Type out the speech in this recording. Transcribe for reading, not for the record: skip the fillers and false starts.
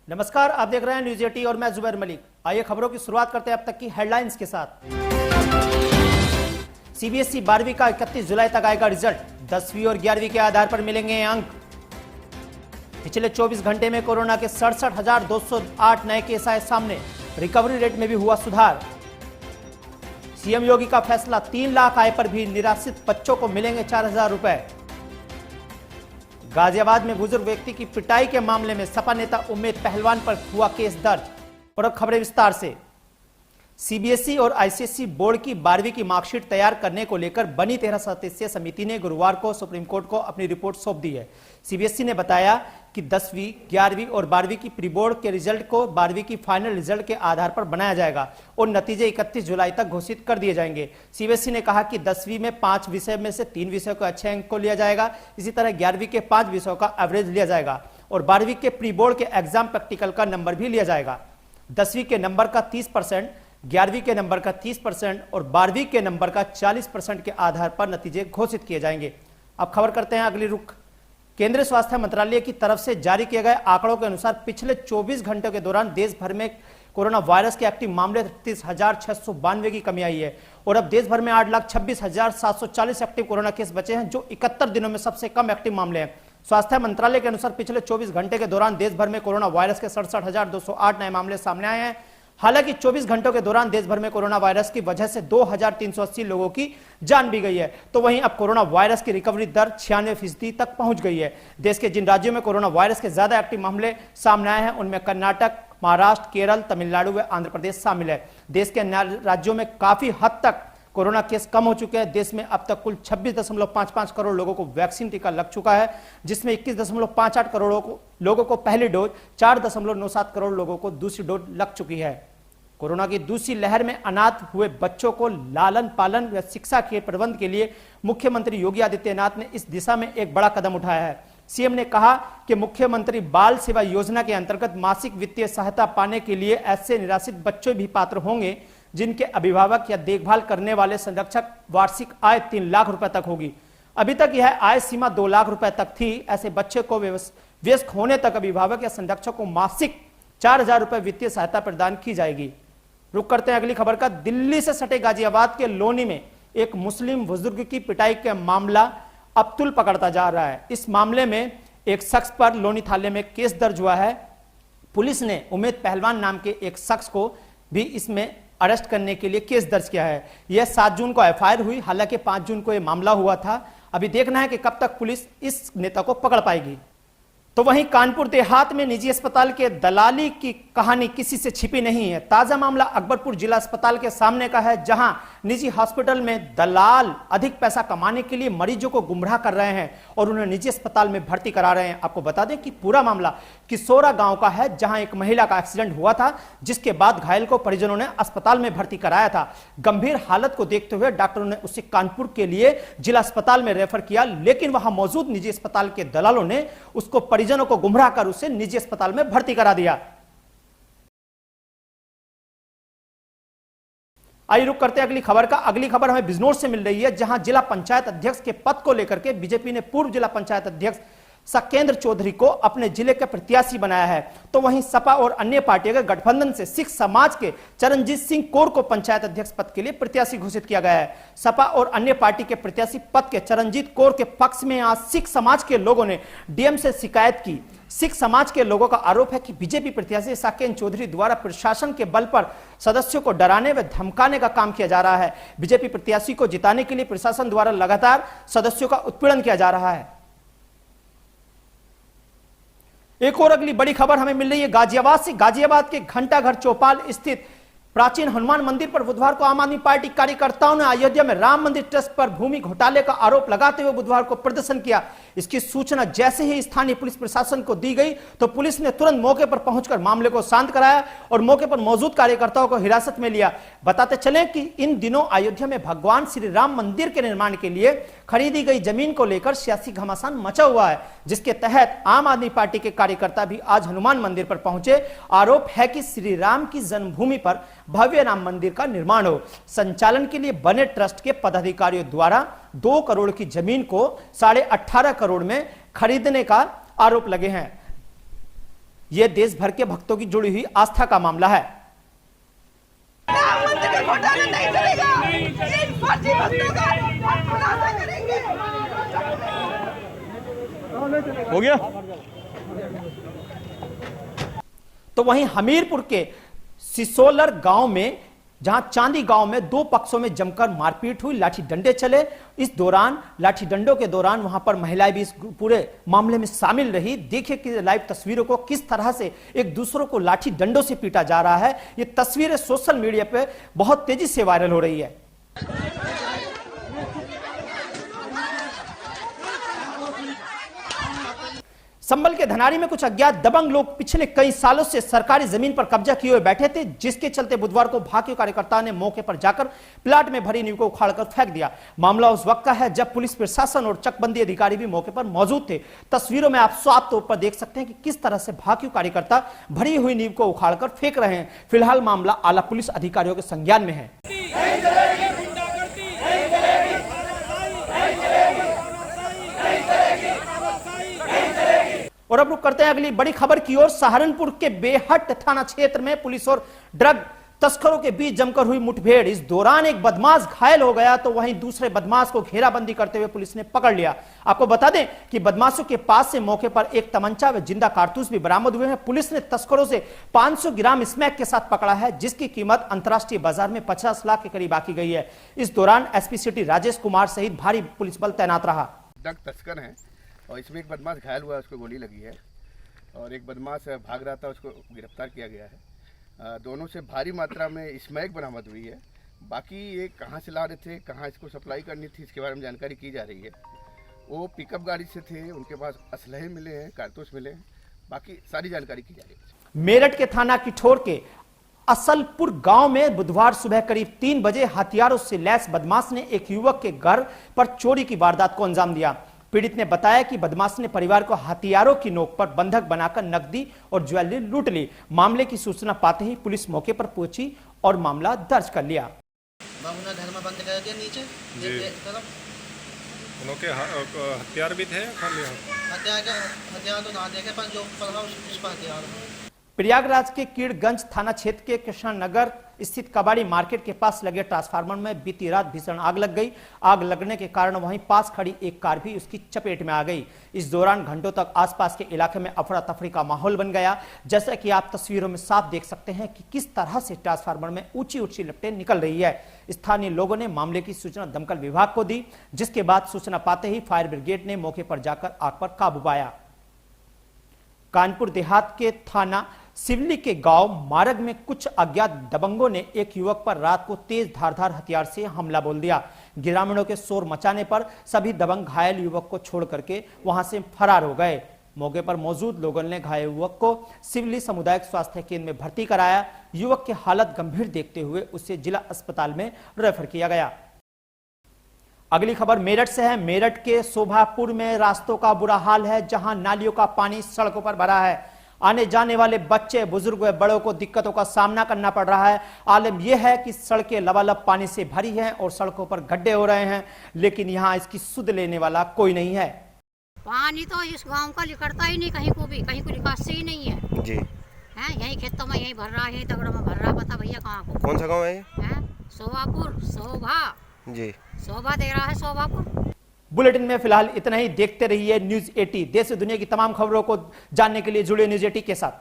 नमस्कार, आप देख रहे हैं न्यूज 80 और मैं जुबैर मलिक। आइए खबरों की शुरुआत करते हैं अब तक की हेडलाइंस के साथ। सीबीएसई 12वीं का 31 जुलाई तक आएगा रिजल्ट, 10वीं और 11वीं के आधार पर मिलेंगे अंक। पिछले 24 घंटे में कोरोना के 67,208 नए केस आए सामने, रिकवरी रेट में भी हुआ सुधार। सीएम योगी का फैसला, 3 लाख आय पर भी निराश्रित बच्चों को मिलेंगे 4,000 रुपए। गाजियाबाद में बुजुर्ग व्यक्ति की पिटाई के मामले में सपा नेता उम्मेद पहलवान पर हुआ केस दर्ज। और अब खबरें विस्तार से। सीबीएसई और आईसीएसई बोर्ड की 12वीं की मार्कशीट तैयार करने को लेकर बनी 13 सदस्यीय समिति ने गुरुवार को सुप्रीम कोर्ट को अपनी रिपोर्ट सौंप दी है। सीबीएसई ने बताया कि 10वीं, 11वीं और 12वीं की प्री बोर्ड के रिजल्ट को 12वीं की फाइनल रिजल्ट के आधार पर बनाया जाएगा और नतीजे 31 जुलाई तक घोषित कर दिए जाएंगे। सीबीएसई ने कहा कि 10वीं में 5 विषय में से 3 विषयों को अच्छे अंक को लिया जाएगा। इसी तरह 11वीं के 5 विषयों का एवरेज लिया जाएगा और 12वीं के प्री बोर्ड के एग्जाम प्रैक्टिकल का नंबर भी लिया जाएगा। 10वीं के नंबर का 30%, 11वीं के नंबर का 30% और 12वीं के नंबर का 40% के आधार पर नतीजे घोषित किए जाएंगे। अब खबर करते हैं अगली रुख। केंद्रीय स्वास्थ्य मंत्रालय की तरफ से जारी किए गए आंकड़ों के अनुसार पिछले 24 घंटों के दौरान देश भर में कोरोना वायरस के एक्टिव मामले 33,692 की कमी आई है और अब देश भर में 8,26,740 एक्टिव कोरोना केस बचे हैं, जो 71 दिनों में सबसे कम एक्टिव मामले हैं। स्वास्थ्य मंत्रालय के अनुसार पिछले 24 घंटे के दौरान देश भर में कोरोना वायरस के 67,208 नए मामले सामने आए हैं। हालांकि 24 घंटों के दौरान देश भर में कोरोना वायरस की वजह से 2,380 लोगों की जान भी गई है। तो वहीं अब कोरोना वायरस की रिकवरी दर 96% तक पहुंच गई है। देश के जिन राज्यों में कोरोना वायरस के ज्यादा एक्टिव मामले सामने आए हैं उनमें कर्नाटक, महाराष्ट्र, केरल, तमिलनाडु व आंध्र प्रदेश शामिल है। देश के अन्य राज्यों में काफी हद तक कोरोना केस कम हो चुके हैं। देश में अब तक कुल 26.55 करोड़ लोगों को वैक्सीन टीका लग चुका है, जिसमें 21.58 करोड़ लोगों को पहली डोज, 4.97 करोड़ लोगों को दूसरी डोज लग चुकी है। कोरोना की दूसरी लहर में अनाथ हुए बच्चों को लालन पालन व शिक्षा के प्रबंध के लिए मुख्यमंत्री योगी आदित्यनाथ ने इस दिशा में एक बड़ा कदम उठाया है। सीएम ने कहा कि मुख्यमंत्री बाल सेवा योजना के अंतर्गत मासिक वित्तीय सहायता पाने के लिए ऐसे निराश्रित बच्चे भी पात्र होंगे जिनके अभिभावक या देखभाल करने वाले संरक्षक वार्षिक आय 3 लाख रुपए तक होगी। अभी तक यह आय सीमा 2 लाख रुपए तक थी। ऐसे बच्चे को वयस्क होने तक अभिभावक या संरक्षक को मासिक 4,000 रुपए वित्तीय सहायता प्रदान की जाएगी। रुक करते हैं अगली खबर का। दिल्ली से सटे गाजियाबाद के लोनी में एक मुस्लिम बुजुर्ग की पिटाई का मामला अब तुल पकड़ता जा रहा है। इस मामले में एक शख्स पर लोनी थाने में केस दर्ज हुआ है। पुलिस ने उम्मेद पहलवान नाम के एक शख्स को भी इसमें अरेस्ट करने के लिए केस दर्ज किया है। यह 7 जून को एफआईआर हुई, हालांकि 5 जून को यह मामला हुआ था। अभी देखना है कि कब तक पुलिस इस नेता को पकड़ पाएगी। तो वहीं कानपुर देहात में निजी अस्पताल के दलाली की कहानी किसी से छिपी नहीं है। ताजा मामला अकबरपुर जिला अस्पताल के सामने का है, जहां निजी हॉस्पिटल में दलाल अधिक पैसा कमाने के लिए मरीजों को गुमराह कर रहे हैं और उन्हें निजी अस्पताल में भर्ती करा रहे हैं। आपको बता दें कि पूरा मामला किशोरा गांव का है, जहां एक महिला का एक्सीडेंट हुआ था, जिसके बाद घायल को परिजनों ने अस्पताल में भर्ती कराया था। गंभीर हालत को देखते हुए डॉक्टरों ने उसे कानपुर के लिए जिला अस्पताल में रेफर किया, लेकिन वहां मौजूद निजी अस्पताल के दलालों ने उसको परिजनों को गुमराह कर उसे निजी अस्पताल में भर्ती करा दिया। आइए रुक करते हैं अगली खबर का। अगली खबर हमें बिजनौर से मिल रही है, जहां जिला पंचायत अध्यक्ष के पद को लेकर के बीजेपी ने पूर्व जिला पंचायत अध्यक्ष सकेंद्र चौधरी को अपने जिले का प्रत्याशी बनाया है। तो वहीं सपा और अन्य पार्टियों के गठबंधन से सिख समाज के चरणजीत सिंह कौर को पंचायत अध्यक्ष पद के लिए प्रत्याशी घोषित किया गया है। सपा और अन्य पार्टी के प्रत्याशी पद के चरणजीत कौर के पक्ष में आज सिख समाज के लोगों ने डीएम से शिकायत की। सिख समाज के लोगों का आरोप है कि बीजेपी प्रत्याशी सकेंद्र चौधरी द्वारा प्रशासन के बल पर सदस्यों को डराने व धमकाने का काम किया जा रहा है। बीजेपी प्रत्याशी को जिताने के लिए प्रशासन द्वारा लगातार सदस्यों का उत्पीड़न किया जा रहा है। एक और अगली बड़ी खबर हमें मिल रही है गाजियाबाद से। गाजियाबाद के घंटाघर चौपाल स्थित प्राचीन हनुमान मंदिर पर बुधवार को आम आदमी पार्टी कार्यकर्ताओं ने अयोध्या में राम मंदिर ट्रस्ट पर भूमि घोटाले का आरोप लगाते हुए बुधवार को प्रदर्शन किया। इसकी सूचना जैसे ही स्थानीय पुलिस प्रशासन को दी गई तो पुलिस ने तुरंत मौके पर पहुंचकर मामले को शांत कराया और मौके पर मौजूद कार्यकर्ताओं को हिरासत में लिया। बताते चले कि इन दिनों अयोध्या में भगवान श्री राम मंदिर के निर्माण के लिए खरीदी गई जमीन को लेकर सियासी घमासान मचा हुआ है, जिसके तहत आम आदमी पार्टी के कार्यकर्ता भी आज हनुमान मंदिर पर पहुंचे। आरोप है कि श्री राम की जन्मभूमि पर भव्य राम मंदिर का निर्माण हो। संचालन के लिए बने ट्रस्ट के पदाधिकारियों द्वारा 2 करोड़ की जमीन को 18.5 करोड़ में खरीदने का आरोप लगे हैं। यह देश भर के भक्तों की जुड़ी हुई आस्था का मामला है। हो गया। तो वहीं हमीरपुर के सिसोलर गांव में, जहां चांदी गांव में दो पक्षों में जमकर मारपीट हुई, लाठी डंडे चले। इस दौरान लाठी डंडों के दौरान वहां पर महिलाएं भी इस पूरे मामले में शामिल रही। देखिए कि लाइव तस्वीरों को किस तरह से एक दूसरों को लाठी डंडों से पीटा जा रहा है। ये तस्वीरें सोशल मीडिया पे बहुत तेजी से वायरल हो रही है। संभल के धनारी में कुछ अज्ञात दबंग लोग पिछले कई सालों से सरकारी जमीन पर कब्जा किए हुए बैठे थे, जिसके चलते बुधवार को भाकियू कार्यकर्ताओं ने मौके पर जाकर प्लाट में भरी नींव को उखाड़कर फेंक दिया। मामला उस वक्त का है जब पुलिस प्रशासन और चकबंदी अधिकारी भी मौके पर मौजूद थे। तस्वीरों में आप साफ तौर पर देख सकते हैं कि किस तरह से भाकियू कार्यकर्ता भरी हुई नींव को उखाड़कर फेंक रहे हैं। फिलहाल मामला आला पुलिस अधिकारियों के संज्ञान में है। और अब रुक करते हैं अगली बड़ी खबर की ओर। सहारनपुर के बेहट थाना क्षेत्र में पुलिस और ड्रग तस्करों के बीच जमकर हुई मुठभेड़। इस दौरान एक बदमाश घायल हो गया तो वहीं दूसरे बदमाश को घेराबंदी करते हुए पुलिस ने पकड़ लिया। आपको बता दें कि बदमाशों के पास से मौके पर एक तमंचा व जिंदा कारतूस भी बरामद हुए हैं। पुलिस ने तस्करों से 500 ग्राम स्मैक के साथ पकड़ा है, जिसकी कीमत अंतर्राष्ट्रीय बाजार में 50 लाख के करीब आकी गई है। इस दौरान एसपी सिटी राजेश कुमार सहित भारी पुलिस बल तैनात रहा। ड्रग तस्कर है और इसमें एक बदमाश घायल हुआ है, उसको गोली लगी है और एक बदमाश भाग रहा था, उसको गिरफ्तार किया गया है। दोनों से भारी मात्रा में स्मैक बरामद हुई है। बाकी ये कहाँ से ला रहे थे, कहाँ इसको सप्लाई करनी थी, इसके बारे में जानकारी की जा रही है। वो पिकअप गाड़ी से थे, उनके पास असलहे मिले हैं, कारतूस मिले हैं, बाकी सारी जानकारी की जा रही है। मेरठ के थाना किठौर के असलपुर गांव में बुधवार सुबह करीब 3 बजे हथियारों से लैस बदमाश ने एक युवक के घर पर चोरी की वारदात को अंजाम दिया। पीड़ित ने बताया कि बदमाश ने परिवार को हथियारों की नोक पर बंधक बनाकर नकदी और ज्वेलरी लूट ली। मामले की सूचना पाते ही पुलिस मौके पर पहुंची और मामला दर्ज कर लिया। घर में बंद कर दिया नीचे उनके हथियार भी थे, हथियार तो ना देखे पर जो उस पर हथियार। प्रयागराज के कीड़गंज थाना क्षेत्र के कृष्ण नगर स्थित कबाड़ी मार्केट के पास लगे ट्रांसफार्मर में बीती रात भीषण आग लग गई। आग लगने के कारण वहीं पास खड़ी एक कार भी उसकी चपेट में आ गई। इस दौरान घंटों तक आसपास के इलाके में अफरा तफरी का माहौल बन गया। जैसा कि आप तस्वीरों में साफ देख सकते हैं कि किस तरह से ट्रांसफार्मर में ऊंची ऊंची लपटें निकल रही है। स्थानीय लोगों ने मामले की सूचना दमकल विभाग को दी, जिसके बाद सूचना पाते ही फायर ब्रिगेड ने मौके पर जाकर आग पर काबू पाया। कानपुर देहात के थाना सिवली के गांव मारग में कुछ अज्ञात दबंगों ने एक युवक पर रात को तेज धारदार हथियार से हमला बोल दिया। ग्रामीणों के शोर मचाने पर सभी दबंग घायल युवक को छोड़ करके वहां से फरार हो गए। मौके पर मौजूद लोगों ने घायल युवक को सिवली सामुदायिक स्वास्थ्य केंद्र में भर्ती कराया। युवक की हालत गंभीर देखते हुए उसे जिला अस्पताल में रेफर किया गया। अगली खबर मेरठ से है। मेरठ के शोभापुर में रास्तों का बुरा हाल है, जहां नालियों का पानी सड़कों पर भरा है। आने जाने वाले बच्चे, बुजुर्ग व बड़ों को दिक्कतों का सामना करना पड़ रहा है। आलम यह है कि सड़कें लबालब पानी से भरी हैं और सड़कों पर गड्ढे हो रहे हैं, लेकिन यहां इसकी सुध लेने वाला कोई नहीं है। पानी तो इस गांव का निकलता ही नहीं, कहीं को भी, कहीं को निकासी ही नहीं है जी। है यही खेतों में यही भर रहा है, यही तगड़ों में भर रहा है। बता भैया कहाँ को? कौन सा गाँव है ये? शोभापुर, शोभा जी, शोभा दे रहा है शोभापुर। बुलेटिन में फिलहाल इतना ही। देखते रहिए न्यूज 80। देश और दुनिया की तमाम खबरों को जानने के लिए जुड़े न्यूज 80 के साथ।